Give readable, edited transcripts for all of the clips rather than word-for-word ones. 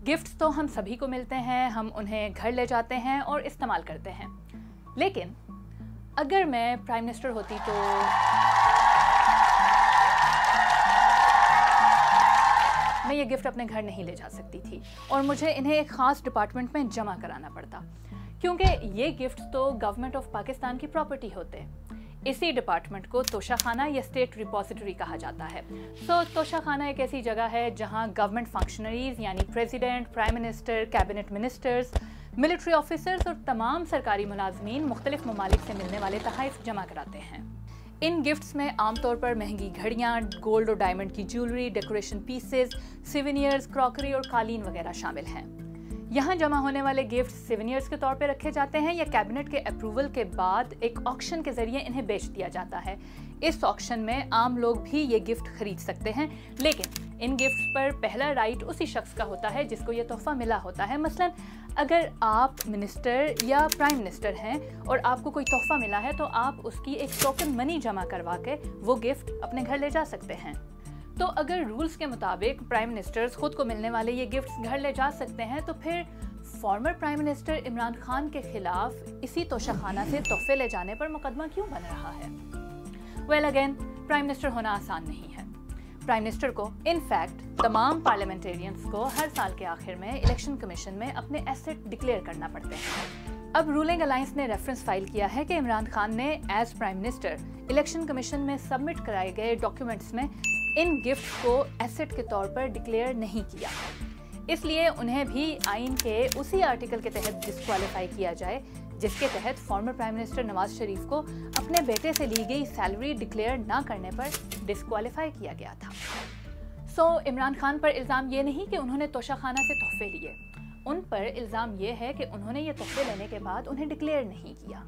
Gifts तो हम सभी को मिलते हैं, हम उन्हें घर ले जाते हैं और इस्तेमाल करते हैं, लेकिन अगर मैं प्राइम मिनिस्टर होती तो मैं ये गिफ्ट अपने घर नहीं ले जा सकती थी और मुझे इन्हें एक ख़ास डिपार्टमेंट में जमा कराना पड़ता, क्योंकि ये गिफ्ट तो गवर्नमेंट ऑफ पाकिस्तान की प्रॉपर्टी होते। इसी डिपार्टमेंट को तोशाखाना या स्टेट रिपोजिटरी कहा जाता है। तोशाखाना एक ऐसी जगह है जहां गवर्नमेंट फंक्शनरीज यानी president, prime minister, cabinet ministers, military officers और तमाम सरकारी मुलाजमीन मुख्तलिफ ममालिक से मिलने वाले तोहफ़े जमा कराते हैं। इन गिफ्ट्स में आमतौर पर महंगी घड़ियाँ, गोल्ड और डायमंड की ज्वेलरी, डेकोरेशन पीसेस, सिवेनियर्स, क्रॉकरी और कालीन वगैरह शामिल हैं। यहाँ जमा होने वाले गिफ्ट सिवेनियर्स के तौर पर रखे जाते हैं या कैबिनेट के अप्रूवल के बाद एक ऑक्शन के जरिए इन्हें बेच दिया जाता है। इस ऑक्शन में आम लोग भी ये गिफ्ट खरीद सकते हैं, लेकिन इन गिफ्ट पर पहला राइट उसी शख्स का होता है जिसको ये तोहफा मिला होता है। मसलन अगर आप मिनिस्टर या प्राइम मिनिस्टर हैं और आपको कोई तोहफा मिला है तो आप उसकी एक टोकन मनी जमा करवा के वो गिफ्ट अपने घर ले जा सकते हैं। तो अगर रूल्स के मुताबिक प्राइम मिनिस्टर्स खुद को मिलने वाले ये गिफ्ट्स घर ले जा सकते हैं, तो फिर farmer prime minister Imran Khan के खिलाफ इसी तोशाखाना से तोहफे ले जाने पर मुकदमा क्यों बन रहा है? वेल अगेन, प्राइम मिनिस्टर होना आसान नहीं है। प्राइम मिनिस्टर को इनफैक्ट तमाम पार्लियामेंटेरियंस को हर साल के आखिर में इलेक्शन कमीशन में अपने एसेट डिक्लेयर करना पड़ते हैं। अब रूलिंग अलायंस ने रेफरेंस फाइल किया है कि इमरान खान ने as prime minister election commission में सबमिट कराए गए डॉक्यूमेंट्स में इन गिफ्ट को एसेट के तौर पर डिक्लेयर नहीं किया, इसलिए उन्हें भी आइन के उसी आर्टिकल के तहत डिस्क्वालीफाई किया जाए जिसके तहत फॉर्मर प्राइम मिनिस्टर नवाज शरीफ को अपने बेटे से ली गई सैलरी डिक्लेयर ना करने पर डिस्क्वालीफाई किया गया था। इमरान खान पर इल्ज़ाम ये नहीं कि उन्होंने तोशाखाना से तोहफे लिए, उन पर इल्ज़ाम ये है कि उन्होंने ये तोहफे लेने के बाद उन्हें डिक्लेयर नहीं किया।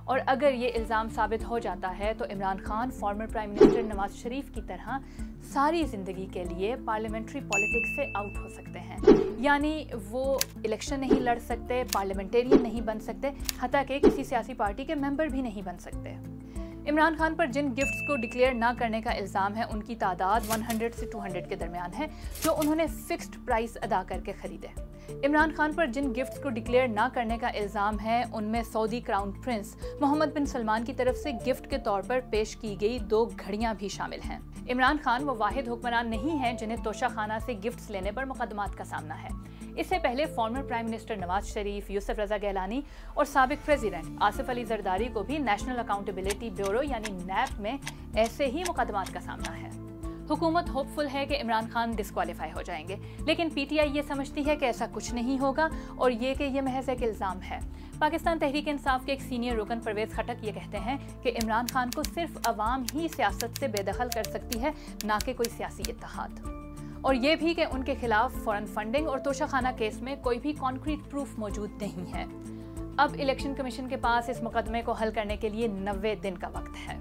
और अगर ये इल्ज़ाम साबित हो जाता है तो Imran Khan former prime minister Nawaz Sharif की तरह सारी ज़िंदगी के लिए पार्लियामेंट्री पॉलिटिक्स से आउट हो सकते हैं, यानी वो इलेक्शन नहीं लड़ सकते, पार्लियामेंटेरियन नहीं बन सकते, हत्ता कि किसी सियासी पार्टी के मेंबर भी नहीं बन सकते। इमरान खान पर जिन गिफ्ट्स को डिक्लेयर ना करने का इल्ज़ाम है उनकी तादाद 100 से 200 के दरमियान है, जो उन्होंने फिक्स्ड प्राइस अदा करके ख़रीदे। इमरान खान पर जिन गिफ्ट्स को डिक्लेयर ना करने का इल्ज़ाम है उनमें सऊदी क्राउन प्रिंस मोहम्मद बिन सलमान की तरफ से गिफ्ट के तौर पर पेश की गई 2 घड़ियां भी शामिल हैं। इमरान खान वो वाहिद हुक्मरान नहीं हैं जिन्हें तोशाखाना से गिफ्ट्स लेने पर मुकदमात का सामना है। इससे पहले फॉर्मर प्राइम मिनिस्टर नवाज शरीफ, यूसुफ रजा गहलानी और साबिक प्रेसिडेंट आसिफ अली जरदारी को भी नेशनल अकाउंटेबिलिटी ब्यूरो यानी नैप में ऐसे ही मुकदमात का सामना है। हुकूमत होपफुल है कि इमरान खान डिस्क्वालीफाई हो जाएंगे, लेकिन पीटीआई ये समझती है कि ऐसा कुछ नहीं होगा और ये कि ये महज एक इल्ज़ाम है। पाकिस्तान तहरीक इंसाफ के एक सीनियर रुकन परवेज़ खटक ये कहते हैं कि इमरान खान को सिर्फ अवाम ही सियासत से बेदखल कर सकती है, ना कि कोई सियासी इत्तेहाद, और ये भी कि उनके खिलाफ फॉरेन फंडिंग और तोशाखाना केस में कोई भी कॉन्क्रीट प्रूफ मौजूद नहीं है। अब इलेक्शन कमीशन के पास इस मुकदमे को हल करने के लिए 90 दिन का वक्त है।